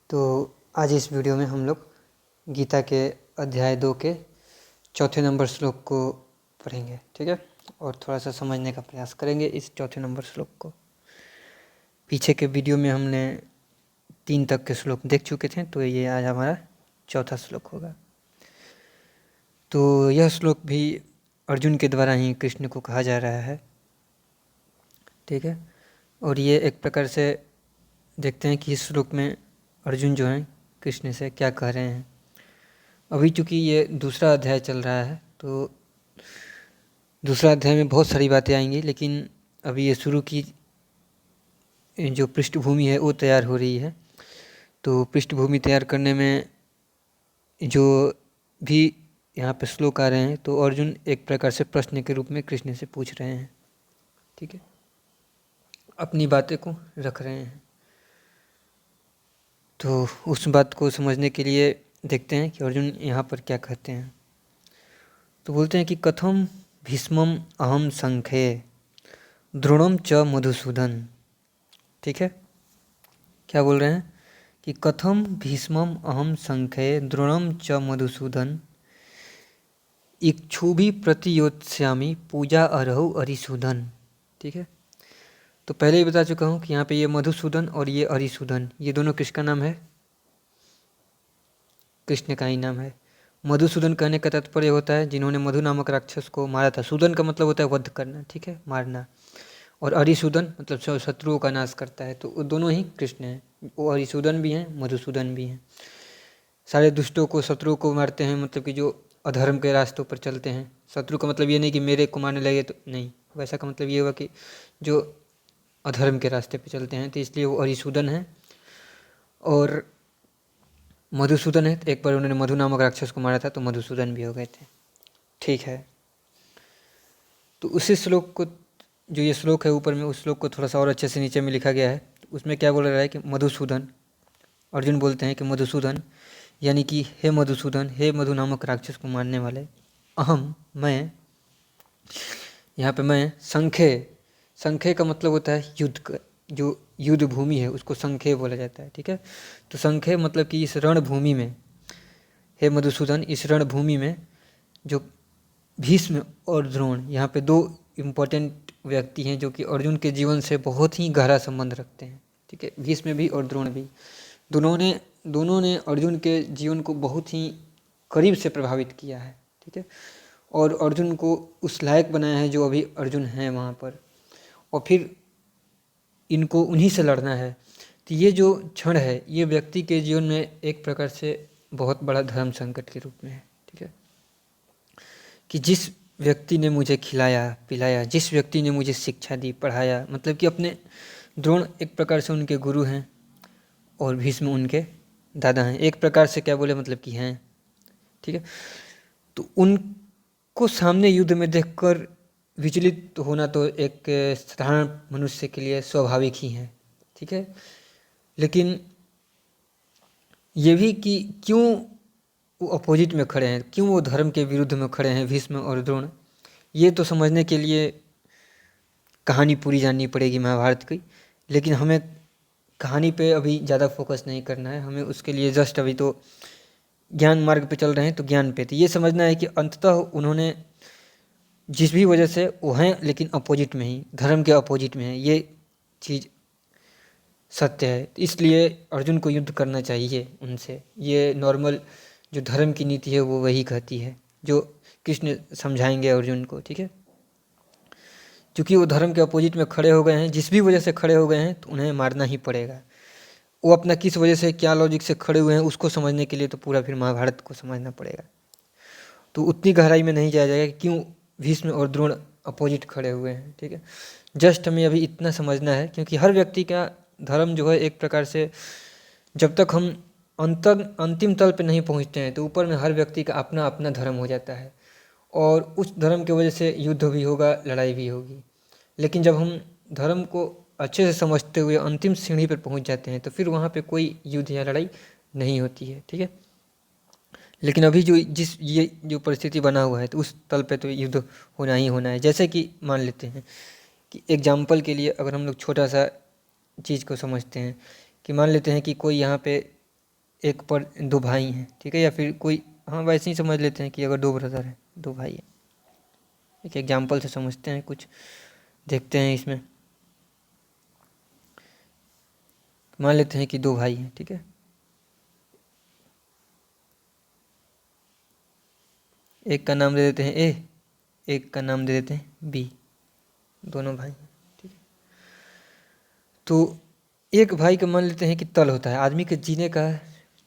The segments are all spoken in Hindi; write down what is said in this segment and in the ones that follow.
तो आज इस वीडियो में हम लोग गीता के अध्याय 2 के चौथे नंबर श्लोक को पढ़ेंगे, ठीक है। और थोड़ा सा समझने का प्रयास करेंगे इस चौथे नंबर श्लोक को। पीछे के वीडियो में हमने 3 तक के श्लोक देख चुके थे, तो ये आज हमारा चौथा श्लोक होगा। तो यह श्लोक भी अर्जुन के द्वारा ही कृष्ण को कहा जा रहा है, ठीक है। और ये एक प्रकार से देखते हैं कि इस श्लोक में अर्जुन जो हैं कृष्ण से क्या कह रहे हैं। अभी चूँकि ये दूसरा अध्याय चल रहा है, तो दूसरा अध्याय में बहुत सारी बातें आएंगी, लेकिन अभी ये शुरू की जो पृष्ठभूमि है वो तैयार हो रही है। तो पृष्ठभूमि तैयार करने में जो भी यहाँ पे श्लोक आ रहे हैं, तो अर्जुन एक प्रकार से प्रश्न के रूप में कृष्ण से पूछ रहे हैं, ठीक है, अपनी बातें को रख रहे हैं। तो उस बात को समझने के लिए देखते हैं कि अर्जुन यहाँ पर क्या कहते हैं। तो बोलते हैं कि कथम भीष्मम अहम संख्ये द्रोणम च मधुसूदन, ठीक है। क्या बोल रहे हैं कि कथम भीष्मम अहम संख्ये द्रोणम च मधुसूदन इक्षुभि प्रतियोत्स्यामि पूजा अरहु अरिसूदन, ठीक है। तो पहले ही बता चुका हूँ कि यहाँ पे ये मधुसूदन और ये अरिसूदन, ये दोनों किसका नाम है? कृष्ण का ही नाम है। मधुसूदन कहने का तात्पर्य होता है जिन्होंने मधु नामक राक्षस को मारा था। सूदन का मतलब होता है वध करना, ठीक है, मारना। और अरिसूदन मतलब शत्रुओं का नाश करता है। तो वो दोनों ही कृष्ण हैं, वो अरिसूदन भी हैं, मधुसूदन भी हैं। सारे दुष्टों को, शत्रुओं को मारते हैं, मतलब कि जो अधर्म के रास्तों पर चलते हैं। शत्रु का मतलब ये नहीं कि मेरे को मारने लगे, तो नहीं, वैसा का मतलब ये होगा कि जो अधर्म के रास्ते पे चलते हैं, तो इसलिए वो अरिसूदन है। और मधुसूदन है, तो एक बार उन्होंने मधु नामक राक्षस को मारा था, तो मधुसूदन भी हो गए थे, ठीक है। तो उसी श्लोक को, जो ये श्लोक है ऊपर में, उस श्लोक को थोड़ा सा और अच्छे से नीचे में लिखा गया है। उसमें क्या बोल रहा है कि मधुसूदन, अर्जुन बोलते हैं कि मधुसूदन, यानी कि हे मधुसूदन, हे मधु नामक राक्षस को मारने वाले, अहम, मैं, यहाँ पे मैं, संख्ये, संख्ये का मतलब होता है युद्ध का, जो युद्ध भूमि है उसको संख्ये बोला जाता है, ठीक है। तो संख्ये मतलब कि इस रणभूमि में, हे मधुसूदन, इस रणभूमि में जो भीष्म और द्रोण, यहाँ पे 2 इम्पोर्टेंट व्यक्ति हैं जो कि अर्जुन के जीवन से बहुत ही गहरा संबंध रखते हैं, ठीक है। भीष्म भी और द्रोण भी, दोनों ने अर्जुन के जीवन को बहुत ही करीब से प्रभावित किया है, ठीक है। और अर्जुन को उस लायक बनाया है जो अभी अर्जुन हैं वहाँ पर। और फिर इनको उन्हीं से लड़ना है। तो ये जो क्षण है, ये व्यक्ति के जीवन में एक प्रकार से बहुत बड़ा धर्म संकट के रूप में है, ठीक है। कि जिस व्यक्ति ने मुझे खिलाया पिलाया, जिस व्यक्ति ने मुझे शिक्षा दी, पढ़ाया, मतलब कि अपने द्रोण एक प्रकार से उनके गुरु हैं और भीष्म उनके दादा हैं, एक प्रकार से क्या बोले मतलब कि हैं, ठीक है। तो उनको सामने युद्ध में देखकर विचलित होना तो एक साधारण मनुष्य के लिए स्वाभाविक ही है, ठीक है। लेकिन ये भी कि क्यों वो अपोजिट में खड़े हैं, क्यों वो धर्म के विरुद्ध में खड़े हैं भीष्म और द्रोण, ये तो समझने के लिए कहानी पूरी जाननी पड़ेगी महाभारत की। लेकिन हमें कहानी पे अभी ज़्यादा फोकस नहीं करना है, हमें उसके लिए जस्ट अभी तो ज्ञान मार्ग पे चल रहे हैं, तो ज्ञान पे तो ये समझना है कि अंततः उन्होंने जिस भी वजह से वो हैं, लेकिन अपोजिट में ही, धर्म के अपोजिट में है, ये चीज़ सत्य है। इसलिए अर्जुन को युद्ध करना चाहिए उनसे, ये नॉर्मल जो धर्म की नीति है वो वही कहती है, जो कृष्ण समझाएंगे अर्जुन को, ठीक है। क्योंकि वो धर्म के अपोजिट में खड़े हो गए हैं, जिस भी वजह से खड़े हो गए हैं, तो उन्हें मारना ही पड़ेगा। वो अपना किस वजह से, क्या लॉजिक से खड़े हुए हैं, उसको समझने के लिए तो पूरा फिर महाभारत को समझना पड़ेगा। तो उतनी गहराई में नहीं जाया जाएगा कि क्यों भीष्म और द्रोण अपोजिट खड़े हुए हैं, ठीक है। जस्ट हमें अभी इतना समझना है, क्योंकि हर व्यक्ति का धर्म जो है एक प्रकार से, जब तक हम अंतिम तल पे नहीं पहुंचते हैं, तो ऊपर में हर व्यक्ति का अपना अपना धर्म हो जाता है, और उस धर्म की वजह से युद्ध भी होगा, लड़ाई भी होगी। लेकिन जब हम धर्म को अच्छे से समझते हुए अंतिम सीढ़ी पर पहुंच जाते हैं, तो फिर वहाँ पे कोई युद्ध या लड़ाई नहीं होती है, ठीक है। लेकिन अभी ये जो परिस्थिति बना हुआ है, तो उस तल पे तो युद्ध होना ही होना है। जैसे कि मान लेते हैं कि एग्जाम्पल के लिए अगर हम लोग छोटा सा चीज़ को समझते हैं, कि मान लेते हैं कि कोई यहाँ पे एक पर दो भाई हैं, ठीक है, या फिर कोई, हाँ वैसे ही समझ लेते हैं कि अगर दो ब्रदर हैं, दो भाई हैं, एक एग्जाम्पल से समझते हैं, कुछ देखते हैं इसमें। मान लेते हैं कि दो भाई हैं, ठीक है, एक का नाम दे देते हैं ए, एक का नाम दे देते हैं बी, दोनों भाई हैं, ठीक है। तो एक भाई का मान लेते हैं कि तल होता है, आदमी के जीने का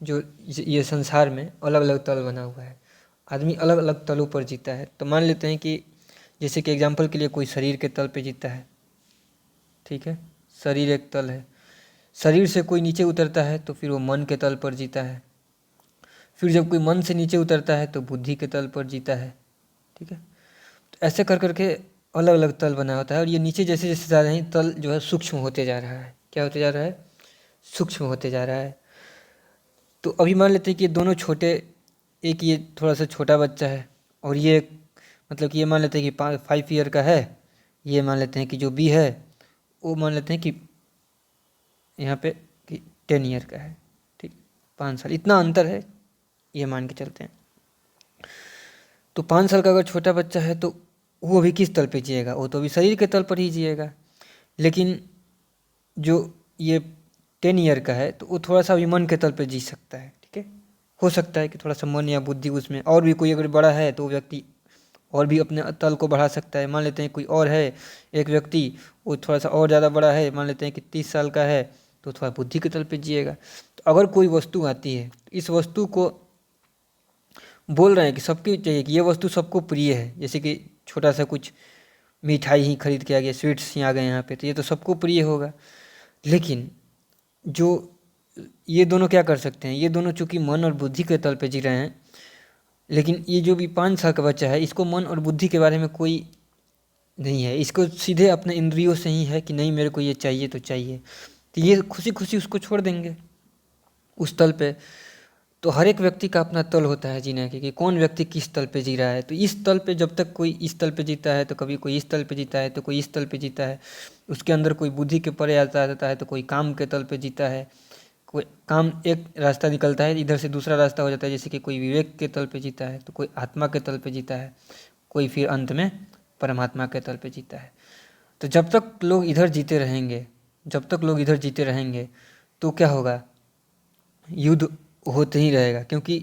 जो ये संसार में अलग अलग तल बना हुआ है, आदमी अलग अलग तलों पर जीता है। तो मान लेते हैं कि जैसे कि एग्जाम्पल के लिए कोई शरीर के तल पे जीता है, ठीक है, शरीर एक तल है, शरीर से कोई नीचे उतरता है तो फिर वो मन के तल पर जीता है, फिर जब कोई मन से नीचे उतरता है तो बुद्धि के तल पर जीता है, ठीक है। तो ऐसे कर करके अलग अलग तल बना होता है, और ये नीचे जैसे जैसे जा रहे हैं तल जो है सूक्ष्म होते जा रहा है। क्या होते जा रहा है? सूक्ष्म होते जा रहा है। तो अभी मान लेते हैं कि ये दोनों छोटे, एक ये थोड़ा सा छोटा बच्चा है, और ये मतलब कि ये मान लेते हैं कि 5 ईयर का है, ये मान लेते हैं कि जो बी है वो मान लेते हैं कि यहाँ पे कि 10 ईयर का है, ठीक, 5 साल, इतना अंतर है ये मान के चलते हैं। तो 5 साल का अगर छोटा बच्चा है तो वो अभी किस तल पे जिएगा? वो तो अभी शरीर के तल पर ही जिएगा। लेकिन जो ये 10 ईयर का है तो वो थोड़ा सा अभी मन के तल पे जी सकता है, ठीक है। हो सकता है कि थोड़ा सा मन या बुद्धि उसमें, और भी कोई अगर बड़ा है तो वो व्यक्ति और भी अपने तल को बढ़ा सकता है। मान लेते हैं कोई और है, एक व्यक्ति, वो थोड़ा सा और ज़्यादा बड़ा है, मान लेते हैं कि 30 साल का है, तो थोड़ा बुद्धि के तल पे जिएगा। तो अगर कोई वस्तु आती है, इस वस्तु को बोल रहे हैं कि सबकी चाहिए, कि ये वस्तु सबको प्रिय है, जैसे कि छोटा सा कुछ मिठाई ही खरीद के आ गया, स्वीट्स ही आ गए यहाँ पे, तो ये तो सबको प्रिय होगा। लेकिन जो ये दोनों क्या कर सकते हैं, ये दोनों चूंकि मन और बुद्धि के तल पे जी रहे हैं, लेकिन ये जो भी 5 साल का बच्चा है, इसको मन और बुद्धि के बारे में कोई नहीं है, इसको सीधे अपने इंद्रियों से ही है कि नहीं मेरे को ये चाहिए तो चाहिए, तो ये खुशी खुशी उसको छोड़ देंगे उस तल पे। तो हर एक व्यक्ति का अपना तल होता है जीने के, कि कौन व्यक्ति किस तल पे जी रहा है। तो इस तल पे जब तक कोई इस तल पे जीता है, तो कभी कोई इस तल पे जीता है, तो कोई इस तल पे जीता है, उसके अंदर कोई बुद्धि के परे आता रहता है, तो कोई काम के तल पे जीता है, कोई काम एक रास्ता निकलता है, इधर से दूसरा रास्ता हो जाता है, जैसे कि कोई विवेक के तल पे जीता है, तो कोई आत्मा के तल पे जीता है, कोई फिर अंत में परमात्मा के तल पे जीता है। तो जब तक लोग इधर जीते रहेंगे, जब तक लोग इधर जीते रहेंगे, तो क्या होगा? युद्ध होते ही रहेगा, क्योंकि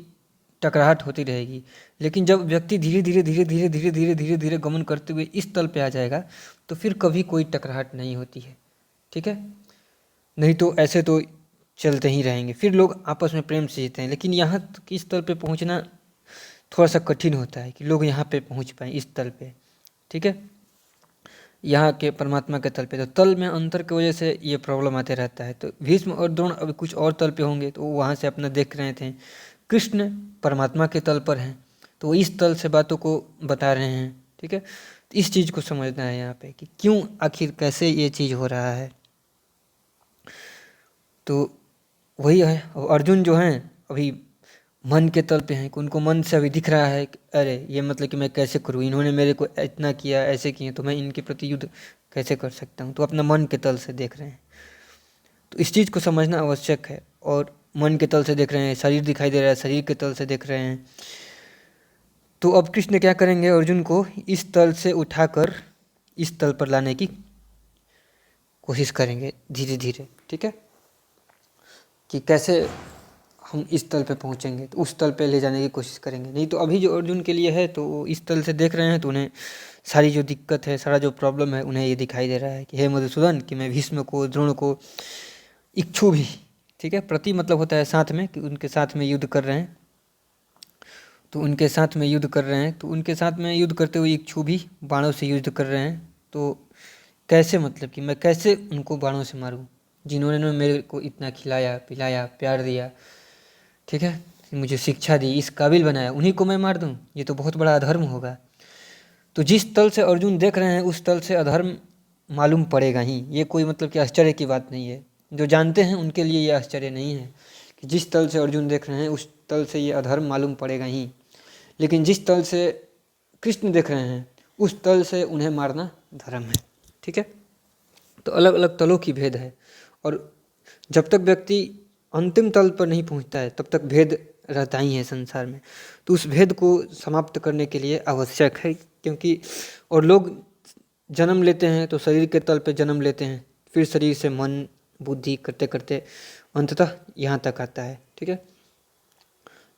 टकराहट होती रहेगी। लेकिन जब व्यक्ति धीरे धीरे धीरे धीरे धीरे धीरे धीरे धीरे गमन करते हुए इस तल पे आ जाएगा, तो फिर कभी कोई टकराहट नहीं होती है, ठीक है। नहीं तो ऐसे तो चलते ही रहेंगे, फिर लोग आपस में प्रेम से जीते हैं। लेकिन यहाँ तक इस तल पे पहुँचना थोड़ा सा कठिन होता है कि लोग यहाँ पे पहुँच पाएँ इस तल पे, ठीक है, यहाँ के परमात्मा के तल पे। तो तल में अंतर की वजह से ये प्रॉब्लम आते रहता है। तो भीष्म और द्रोण अभी कुछ और तल पे होंगे, तो वो वहाँ से अपना देख रहे थे। कृष्ण परमात्मा के तल पर हैं, तो वो इस तल से बातों को बता रहे हैं, ठीक है। तो इस चीज़ को समझना है यहाँ पे कि क्यों, आखिर कैसे ये चीज़ हो रहा है। तो वही है। और अर्जुन जो हैं अभी मन के तल पे हैं, कि उनको मन से अभी दिख रहा है कि अरे ये मतलब कि मैं कैसे करूँ, इन्होंने मेरे को इतना किया, ऐसे किए, तो मैं इनके प्रति युद्ध कैसे कर सकता हूँ। तो अपना मन के तल से देख रहे हैं। तो इस चीज़ को समझना आवश्यक है। और मन के तल से देख रहे हैं, शरीर दिखाई दे रहा है, शरीर के तल से देख रहे हैं। तो अब कृष्ण क्या करेंगे? अर्जुन को इस तल से उठाकर इस तल पर लाने की कोशिश करेंगे धीरे धीरे, ठीक है, कि कैसे हम इस तल पे पहुँचेंगे, तो उस तल पे ले जाने की कोशिश करेंगे। नहीं तो अभी जो अर्जुन के लिए है, तो वो इस तल से देख रहे हैं, तो उन्हें सारी जो दिक्कत है, सारा जो प्रॉब्लम है, उन्हें ये दिखाई दे रहा है कि हे मधुसूदन, कि मैं भीष्म को, द्रोण को, इच्छु भी, ठीक है, प्रति मतलब होता है साथ में, कि उनके साथ में युद्ध कर रहे हैं। तो उनके साथ में युद्ध कर रहे हैं, तो उनके साथ में युद्ध करते हुए इच्छु भी बाणों से युद्ध कर रहे हैं। तो कैसे, मतलब कि मैं कैसे उनको बाणों से मारूं, जिन्होंने मेरे को इतना खिलाया पिलाया प्यार दिया, ठीक है, मुझे शिक्षा दी, इस काबिल बनाया, उन्हीं को मैं मार दूं? ये तो बहुत बड़ा अधर्म होगा। तो जिस तल से अर्जुन देख रहे हैं, उस तल से अधर्म मालूम पड़ेगा ही। ये कोई मतलब कि आश्चर्य की बात नहीं है। जो जानते हैं उनके लिए ये आश्चर्य नहीं है कि जिस तल से अर्जुन देख रहे हैं, उस तल से ये अधर्म मालूम पड़ेगा ही। लेकिन जिस तल से कृष्ण देख रहे हैं, उस तल से उन्हें मारना धर्म है, ठीक है। तो अलग अलग तलों की भेद है। और जब तक व्यक्ति अंतिम तल पर नहीं पहुंचता है तब तक भेद रहता ही है संसार में। तो उस भेद को समाप्त करने के लिए आवश्यक है, क्योंकि और लोग जन्म लेते हैं तो शरीर के तल पे जन्म लेते हैं, फिर शरीर से मन बुद्धि करते करते अंततः यहाँ तक आता है। ठीक है,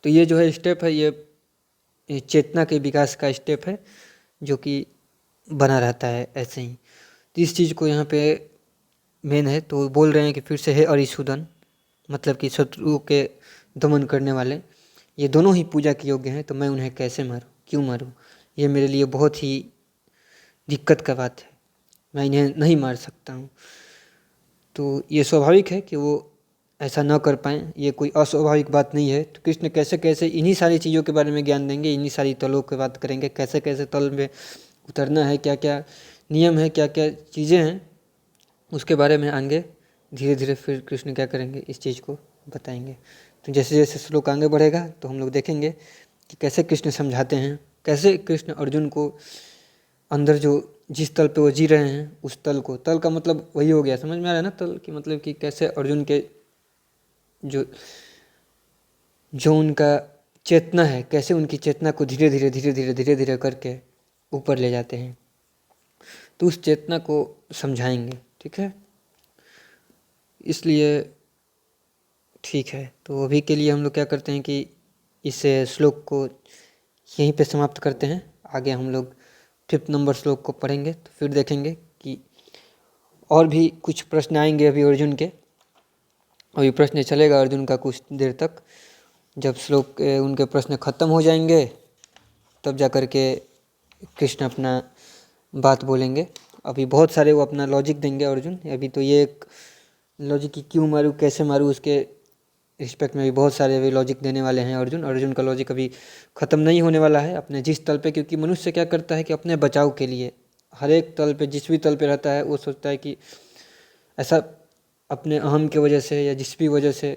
तो ये जो है स्टेप है, ये चेतना के विकास का स्टेप है जो कि बना रहता है ऐसे ही। तो इस चीज़ को यहाँ पे मेन है। तो बोल रहे हैं कि फिर से है अरिसूदन, मतलब कि शत्रुओं के दमन करने वाले, ये दोनों ही पूजा के योग्य हैं, तो मैं उन्हें कैसे मारूं, क्यों मारूं? ये मेरे लिए बहुत ही दिक्कत का बात है, मैं इन्हें नहीं मार सकता हूँ। तो ये स्वाभाविक है कि वो ऐसा न कर पाएँ, ये कोई अस्वाभाविक बात नहीं है। तो कृष्ण कैसे कैसे इन्हीं सारी चीज़ों के बारे में ज्ञान देंगे, इन्हीं सारी तलों की बात करेंगे, कैसे कैसे तल में उतरना है, क्या क्या नियम है, क्या क्या चीज़ें हैं, उसके बारे में आगे धीरे धीरे फिर कृष्ण क्या करेंगे, इस चीज़ को बताएंगे। तो जैसे जैसे श्लोक आगे बढ़ेगा तो हम लोग देखेंगे कि कैसे कृष्ण समझाते हैं, कैसे कृष्ण अर्जुन को अंदर जो जिस तल पे वो जी रहे हैं उस तल को, तल का मतलब वही हो गया, समझ में आ रहा है ना, तल की मतलब कि कैसे अर्जुन के जो जो उनका चेतना है, कैसे उनकी चेतना को धीरे धीरे धीरे धीरे धीरे धीरे करके ऊपर ले जाते हैं, तो उस चेतना को समझाएंगे। ठीक है, इसलिए ठीक है, तो अभी के लिए हम लोग क्या करते हैं कि इस श्लोक को यहीं पे समाप्त करते हैं। आगे हम लोग 5 नंबर श्लोक को पढ़ेंगे, तो फिर देखेंगे कि और भी कुछ प्रश्न आएंगे अभी अर्जुन के। अभी प्रश्न चलेगा अर्जुन का कुछ देर तक, जब श्लोक उनके प्रश्न खत्म हो जाएंगे तब जा कर के कृष्ण अपना बात बोलेंगे। अभी बहुत सारे वो अपना लॉजिक देंगे अर्जुन। अभी तो ये एक लॉजिक कि क्यों मारूँ कैसे मारूँ उसके रिस्पेक्ट में भी बहुत सारे अभी लॉजिक देने वाले हैं अर्जुन। अर्जुन का लॉजिक अभी ख़त्म नहीं होने वाला है अपने जिस तल पे, क्योंकि मनुष्य क्या करता है कि अपने बचाव के लिए हर एक तल पे, जिस भी तल पे रहता है, वो सोचता है कि ऐसा अपने अहम की वजह से या जिस भी वजह से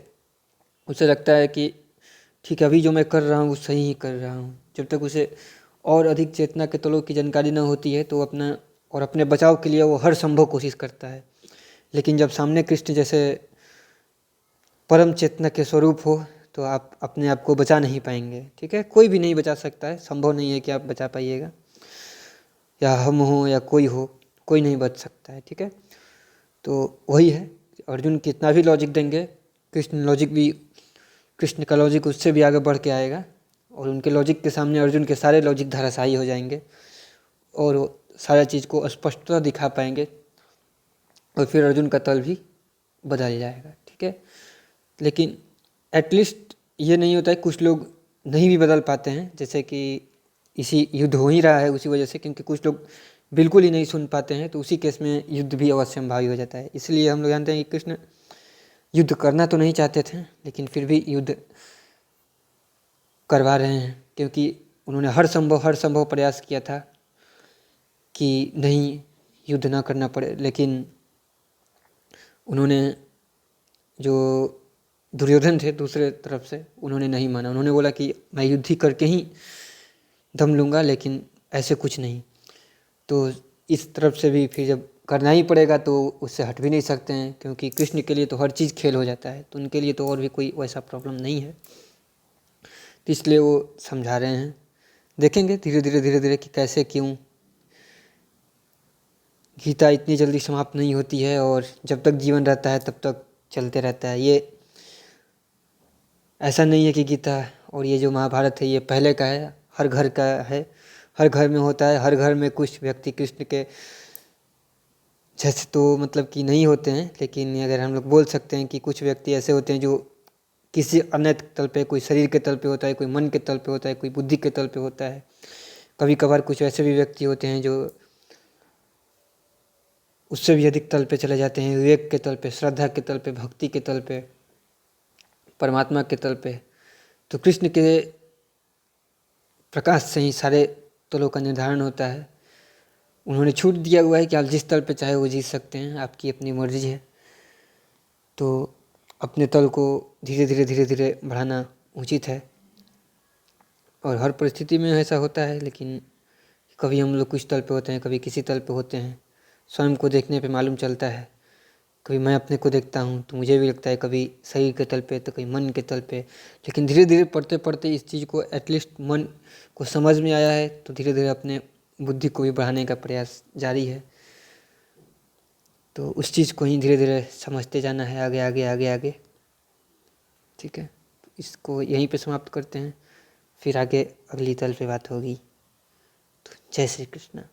उसे लगता है कि ठीक है अभी जो मैं कर रहा हूँ वो सही ही कर रहा हूँ। जब तक उसे और अधिक चेतना के तलों की जानकारी न होती है तो अपना और अपने बचाव के लिए वो हर संभव कोशिश करता है। लेकिन जब सामने कृष्ण जैसे परम चेतना के स्वरूप हो तो आप अपने आप को बचा नहीं पाएंगे। ठीक है, कोई भी नहीं बचा सकता है, संभव नहीं है कि आप बचा पाइएगा, या हम हो या कोई हो, कोई नहीं बच सकता है। ठीक है, तो वही है, अर्जुन कितना भी लॉजिक देंगे, कृष्ण का लॉजिक उससे भी आगे बढ़ के आएगा और उनके लॉजिक के सामने अर्जुन के सारे लॉजिक धराशायी हो जाएंगे और वो सारा चीज़ को स्पष्टता दिखा पाएंगे और फिर अर्जुन का तल भी बदल जाएगा। ठीक है, लेकिन एटलीस्ट ये नहीं होता है, कुछ लोग नहीं भी बदल पाते हैं, जैसे कि इसी युद्ध हो ही रहा है उसी वजह से, क्योंकि कुछ लोग बिल्कुल ही नहीं सुन पाते हैं, तो उसी केस में युद्ध भी अवश्यंभावी हो जाता है। इसलिए हम लोग जानते हैं कि कृष्ण युद्ध करना तो नहीं चाहते थे, लेकिन फिर भी युद्ध करवा रहे हैं, क्योंकि उन्होंने हर संभव प्रयास किया था कि नहीं युद्ध ना करना पड़े, लेकिन उन्होंने जो दुर्योधन थे दूसरे तरफ से, उन्होंने नहीं माना। उन्होंने बोला कि मैं युद्ध ही करके ही दम लूँगा, लेकिन ऐसे कुछ नहीं। तो इस तरफ से भी फिर जब करना ही पड़ेगा तो उससे हट भी नहीं सकते हैं, क्योंकि कृष्ण के लिए तो हर चीज़ खेल हो जाता है, तो उनके लिए तो और भी कोई वैसा प्रॉब्लम नहीं है, तो इसलिए वो समझा रहे हैं। देखेंगे धीरे धीरे कि कैसे क्यों गीता इतनी जल्दी समाप्त नहीं होती है और जब तक जीवन रहता है तब तक चलते रहता है। ये ऐसा नहीं है कि गीता और ये जो महाभारत है ये पहले का है, हर घर का है, हर घर में होता है। हर घर में कुछ व्यक्ति कृष्ण के जैसे तो मतलब कि नहीं होते हैं, लेकिन अगर हम लोग बोल सकते हैं कि कुछ व्यक्ति ऐसे होते हैं जो किसी अन्य तल पे, कोई शरीर के तल पे होता है, कोई मन के तल पे होता है, कोई बुद्धि के तल पे होता है। कभी कभार कुछ ऐसे भी व्यक्ति होते हैं जो उससे भी अधिक तल पे चले जाते हैं, विवेक के तल पे, श्रद्धा के तल पे, भक्ति के तल पे, परमात्मा के तल पे। तो कृष्ण के प्रकाश से ही सारे तलों का निर्धारण होता है। उन्होंने छूट दिया हुआ है कि आप जिस तल पे चाहे वो जीत सकते हैं, आपकी अपनी मर्जी है। तो अपने तल को धीरे धीरे बढ़ाना उचित है और हर परिस्थिति में ऐसा होता है। लेकिन कभी हम लोग कुछ तल पे होते हैं, कभी किसी तल पे होते हैं, स्वयं को देखने पे मालूम चलता है। कभी मैं अपने को देखता हूँ तो मुझे भी लगता है कभी शरीर के तल पे तो कभी मन के तल पे, लेकिन धीरे धीरे पढ़ते पढ़ते इस चीज़ को एटलीस्ट मन को समझ में आया है, तो धीरे धीरे अपने बुद्धि को भी बढ़ाने का प्रयास जारी है। तो उस चीज़ को ही धीरे धीरे समझते जाना है, आगे आगे आगे आगे। ठीक है, इसको यहीं पे समाप्त करते हैं, फिर आगे अगली तल पे बात होगी। तो जय श्री कृष्ण।